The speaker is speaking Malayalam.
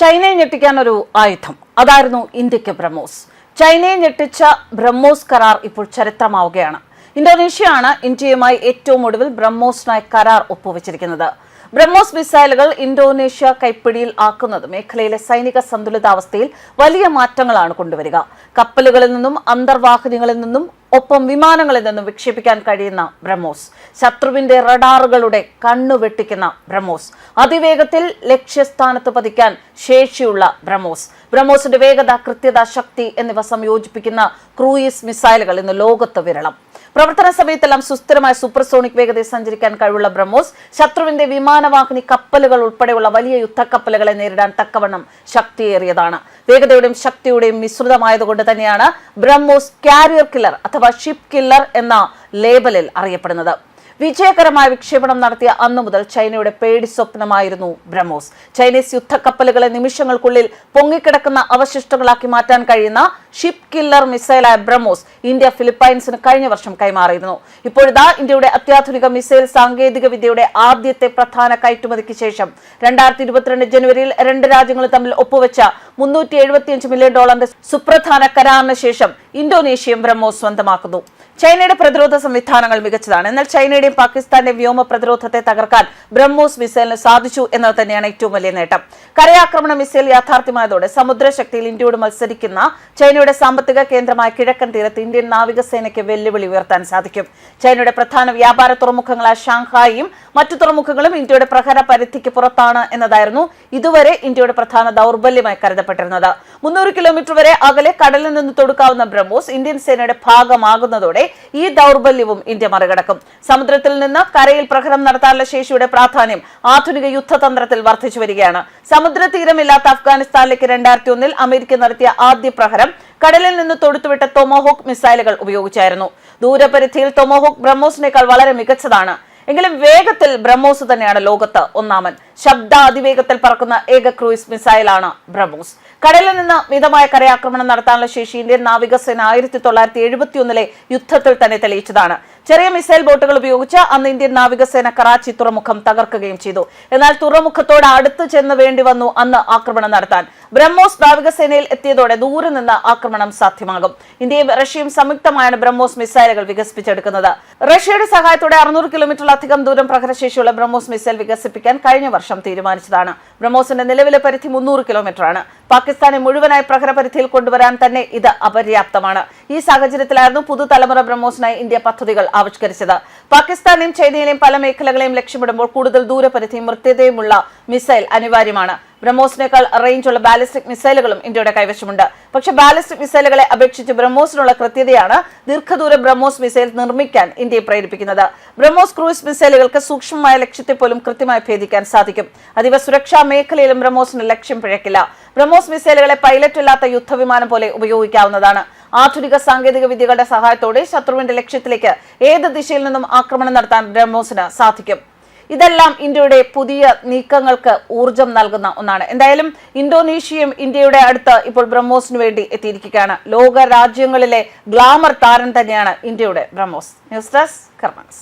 ചൈനയെ ഞെട്ടിക്കാൻ ഒരു ആയുധം, അതായിരുന്നു ഇന്ത്യക്ക് ബ്രഹ്മോസ്. ചൈനയെ ഞെട്ടിച്ച ബ്രഹ്മോസ് കരാർ ഇപ്പോൾ ചരിത്രമാവുകയാണ്. ഇന്തോനേഷ്യയാണ് ഇന്ത്യയുമായി ഏറ്റവും ഒടുവിൽ ബ്രഹ്മോസിനായി കരാർ ഒപ്പുവെച്ചിരിക്കുന്നത്. ബ്രഹ്മോസ് മിസൈലുകൾ ഇന്തോനേഷ്യ കൈപ്പിടിയിൽ ആക്കുന്നത് മേഖലയിലെ സൈനിക സന്തുലിതാവസ്ഥയിൽ വലിയ മാറ്റങ്ങളാണ് കൊണ്ടുവരിക. കപ്പലുകളിൽ നിന്നും അന്തർവാഹിനികളിൽ നിന്നും ഒപ്പം വിമാനങ്ങളിൽ നിന്നും വിക്ഷേപിക്കാൻ കഴിയുന്ന ബ്രഹ്മോസ്, ശത്രുവിന്റെ റഡാറുകളുടെ കണ്ണുവെട്ടിക്കുന്ന ബ്രഹ്മോസ്, അതിവേഗത്തിൽ ലക്ഷ്യസ്ഥാനത്ത് പതിക്കാൻ ശേഷിയുള്ള ബ്രഹ്മോസിന്റെ വേഗത, കൃത്യത, ശക്തി എന്നിവ സംയോജിപ്പിക്കുന്ന ക്രൂയിസ് മിസൈലുകൾ ഇന്ന് ലോകത്ത് വിരളം. പ്രവർത്തന സമയത്തെല്ലാം സുസ്ഥിരമായ സൂപ്പർസോണിക് വേഗതയിൽ സഞ്ചരിക്കാൻ കഴിവുള്ള ബ്രഹ്മോസ് ശത്രുവിന്റെ വിമാനവാഹിനി കപ്പലുകൾ ഉൾപ്പെടെയുള്ള വലിയ യുദ്ധക്കപ്പലുകളെ നേരിടാൻ തക്കവണ്ണം ശക്തിയേറിയതാണ്. വേഗതയുടെയും ശക്തിയുടെയും മിശ്രിതമായതുകൊണ്ട് തന്നെയാണ് ബ്രഹ്മോസ് കാരിയർ കില്ലർ അഥവാ ഷിപ്പ് കില്ലർ എന്ന ലേബലിൽ അറിയപ്പെടുന്നത്. വിജയകരമായ വിക്ഷേപണം നടത്തിയ അന്നു മുതൽ ചൈനയുടെ പേടി സ്വപ്നമായിരുന്നു ബ്രഹ്മോസ്. ചൈനീസ് യുദ്ധക്കപ്പലുകളെ നിമിഷങ്ങൾക്കുള്ളിൽ പൊങ്ങിക്കിടക്കുന്ന അവശിഷ്ടങ്ങളാക്കി മാറ്റാൻ കഴിയുന്ന ഷിപ്പ് കില്ലർ മിസൈലായ ബ്രഹ്മോസ് ഇന്ത്യ ഫിലിപ്പൈൻസിന് കഴിഞ്ഞ വർഷം കൈമാറിയിരുന്നു. ഇപ്പോഴിതാ ഇന്ത്യയുടെ അത്യാധുനിക മിസൈൽ സാങ്കേതിക വിദ്യയുടെ ആദ്യത്തെ പ്രധാന കയറ്റുമതിക്ക് ശേഷം 2022 ജനുവരിയിൽ രണ്ട് രാജ്യങ്ങളും തമ്മിൽ ഒപ്പുവെച്ച $375 മില്യൺ സുപ്രധാന കരാറിന് ശേഷം ഇന്തോനേഷ്യയും ബ്രഹ്മോസ് സ്വന്തമാക്കുന്നു. ചൈനയുടെ പ്രതിരോധ സംവിധാനങ്ങൾ മികച്ചതാണ്. എന്നാൽ ചൈനയുടെയും പാകിസ്ഥാന്റെയും വ്യോമ പ്രതിരോധത്തെ തകർക്കാൻ ബ്രഹ്മോസ് മിസൈലിന് സാധിച്ചു എന്നത് തന്നെയാണ് ഏറ്റവും വലിയ നേട്ടം. കരയാക്രമണ മിസൈൽ യാഥാർത്ഥ്യമായതോടെ സമുദ്രശക്തിയിൽ ഇന്ത്യയോട് മത്സരിക്കുന്ന ചൈനയുടെ സാമ്പത്തിക കേന്ദ്രമായ കിഴക്കൻ തീരത്ത് ഇന്ത്യൻ നാവികസേനയ്ക്ക് വെല്ലുവിളി ഉയർത്താൻ സാധിക്കും. ചൈനയുടെ പ്രധാന വ്യാപാര തുറമുഖങ്ങളായ ഷാങ്ഹായിയും മറ്റു തുറമുഖങ്ങളും ഇന്ത്യയുടെ പ്രഹര പരിധിക്ക് പുറത്താണ് എന്നതായിരുന്നു ഇതുവരെ ഇന്ത്യയുടെ പ്രധാന ദൗർബല്യമായി കരുതപ്പെട്ടിരുന്നത്. 300 കിലോമീറ്റർ വരെ അകലെ കടലിൽ നിന്ന് തൊടുക്കാവുന്ന ബ്രഹ്മോസ് ഇന്ത്യൻ സേനയുടെ ഭാഗമാകുന്നതോടെ ഈ ദൗർബല്യവും ഇന്ത്യ മറികടക്കും. സമുദ്രത്തിൽ നിന്ന് കരയിൽ പ്രഹരം നടത്താനുള്ള ശേഷിയുടെ പ്രാധാന്യം ആധുനിക യുദ്ധതന്ത്രത്തിൽ വർദ്ധിച്ചു വരികയാണ്. സമുദ്രതീരമില്ലാത്ത അഫ്ഗാനിസ്ഥാനിലേക്ക് 2001 അമേരിക്ക നടത്തിയ ആദ്യ പ്രഹരം കടലിൽ നിന്ന് തൊടുത്തുവിട്ട ടൊമോഹോക്ക് മിസൈലുകൾ ഉപയോഗിച്ചായിരുന്നു. ദൂരപരിധിയിൽ ടൊമോഹോക്ക് ബ്രഹ്മോസിനേക്കാൾ വളരെ മികച്ചതാണ്. എങ്കിലും വേഗത്തിൽ ബ്രഹ്മോസ് തന്നെയാണ് ലോകത്ത് ഒന്നാമൻ. ശബ്ദ അതിവേഗത്തിൽ പറക്കുന്ന ഏക ക്രൂയിസ് മിസൈലാണ് ബ്രഹ്മോസ്. കടലിൽ നിന്ന് മിതമായ കരയാക്രമണം നടത്താനുള്ള ശേഷി ഇന്ത്യൻ നാവികസേന 1971 യുദ്ധത്തിൽ തന്നെ തെളിയിച്ചതാണ്. ചെറിയ മിസൈൽ ബോട്ടുകൾ ഉപയോഗിച്ച് അന്ന് ഇന്ത്യൻ നാവികസേന കറാച്ചി തുറമുഖം തകർക്കുകയും ചെയ്തു. എന്നാൽ തുറമുഖത്തോട് അടുത്ത് ചെന്ന് വേണ്ടി വന്നു അന്ന് ആക്രമണം നടത്താൻ. ബ്രഹ്മോസ് നാവികസേനയിൽ എത്തിയതോടെ ദൂരെ നിന്ന് ആക്രമണം സാധ്യമാകും. ഇന്ത്യയും റഷ്യയും സംയുക്തമായാണ് ബ്രഹ്മോസ് മിസൈലുകൾ വികസിപ്പിച്ചെടുക്കുന്നത്. റഷ്യയുടെ സഹായത്തോടെ 600 കിലോമീറ്ററിലധികം ദൂരം പ്രഹരശേഷിയുള്ള ബ്രഹ്മോസ് മിസൈൽ വികസിപ്പിക്കാൻ കഴിഞ്ഞ വർഷം തീരുമാനിച്ചതാണ്. ബ്രഹ്മോസിന്റെ നിലവിലെ പരിധി 300 കിലോമീറ്ററാണ്. പാകിസ്ഥാനെ മുഴുവനായി പ്രഹരപരിധിയിൽ കൊണ്ടുവരാൻ തന്നെ ഇത് അപര്യാപ്തമാണ്. ഈ സാഹചര്യത്തിലായിരുന്നു പുതുതലമുറ ബ്രഹ്മോസിനായി ഇന്ത്യ പദ്ധതികൾ ആവിഷ്കരിച്ചത്. പാകിസ്ഥാനെയും ചൈനയിലെയും പല മേഖലകളെയും ലക്ഷ്യമിടുമ്പോൾ കൂടുതൽ ദൂരപരിധിയും കൃത്യതയുമുള്ള മിസൈൽ അനിവാര്യമാണ്. ബ്രഹ്മോസിനേക്കാൾ റേഞ്ചുള്ള ബാലിസ്റ്റിക് മിസൈലുകളും ഇന്ത്യയുടെ കൈവശമുണ്ട്. പക്ഷേ ബാലിസ്റ്റിക് മിസൈലുകളെ അപേക്ഷിച്ച് ബ്രഹ്മോസിനുള്ള കൃത്യതയാണ് ദീർഘദൂര ബ്രഹ്മോസ് മിസൈൽ നിർമ്മിക്കാൻ ഇന്ത്യയെ പ്രേരിപ്പിക്കുന്നത്. ബ്രഹ്മോസ് ക്രൂയിസ് മിസൈലുകൾക്ക് സൂക്ഷ്മമായ ലക്ഷ്യത്തെ പോലും കൃത്യമായി ഭേദിക്കാൻ സാധിക്കും. അതീവ സുരക്ഷാ മേഖലയിലും ബ്രഹ്മോസിന് ലക്ഷ്യം പിഴക്കില്ല. ബ്രഹ്മോസ് മിസൈലുകളെ പൈലറ്റ് ഇല്ലാത്ത യുദ്ധവിമാനം പോലെ ഉപയോഗിക്കാവുന്നതാണ്. ആധുനിക സാങ്കേതിക വിദ്യകളുടെ സഹായത്തോടെ ശത്രുവിന്റെ ലക്ഷ്യത്തിലേക്ക് ഏത് ദിശയിൽ നിന്നും ആക്രമണം നടത്താൻ ബ്രഹ്മോസിന് സാധിക്കും. ഇതെല്ലാം ഇന്ത്യയുടെ പുതിയ നീക്കങ്ങൾക്ക് ഊർജം നൽകുന്ന ഒന്നാണ്. എന്തായാലും ഇന്തോനേഷ്യയും ഇന്ത്യയുടെ അടുത്ത് ഇപ്പോൾ ബ്രഹ്മോസിന് വേണ്ടി എത്തിയിരിക്കുകയാണ്. ലോക രാജ്യങ്ങളിലെ ഗ്ലാമർ താരം തന്നെയാണ് ഇന്ത്യയുടെ ബ്രഹ്മോസ്. News desk കർമ്മസ്.